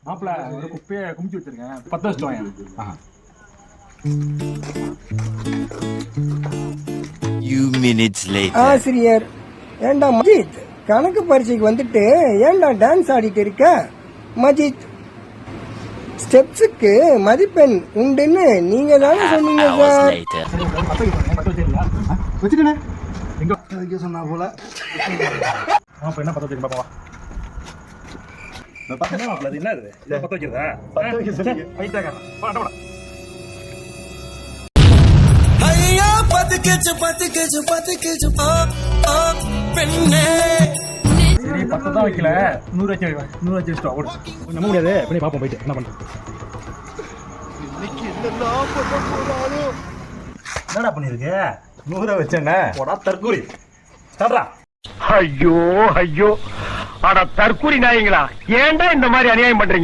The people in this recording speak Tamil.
மாப்பிள்ள ஒரு குப்பையை குமிச்சு வச்சிருக்கேன், 10 வச்சுட்டு வாங்க. ஆசிரியர், ஏண்டா மஜித் கணக்கு பரீட்சைக்கு வந்துட்டு ஏண்டா டான்ஸ் ஆடிட்டு இருக்க? மஜித், ஸ்டெப்ஸுக்கு மதிப்பெண் உண்டுன்னு நீங்க தானே சொன்னீங்க சார். வச்சுட்டேனே எங்க அதுக்கே சொன்னா போல. அப்ப என்ன 10 வச்சிருக்கேன் பாப்பா. என்ன மாப்பிள்ள இது என்னது? இத 10 வைக்கிறதா? 10 வைக்க சொன்னீங்க. வைத்தாங்க. போடா போடா. ஐயா பத்து கேச்சு பெண்ணே. சரி 10 தான் வைக்கல, 100 வச்சு 100 வச்சு வச்சுட்டோம். ஓடு. நம்ப முடியாது. பண்ணி பாப்போம் போயிட்டு என்ன பண்றது. இன்னைக்கு என்னெல்லாம் பண்ண போறானோ. என்னடா பண்ணிருக்க? 100 வச்சேனே. போடா தற்கூரி. ஸ்டார்ட்ரா. ஐயோ ஐயோ, அட தற்கூரி நாயங்களா, ஏன்டா இந்த மாதிரி அநியாயம் பண்றீங்க?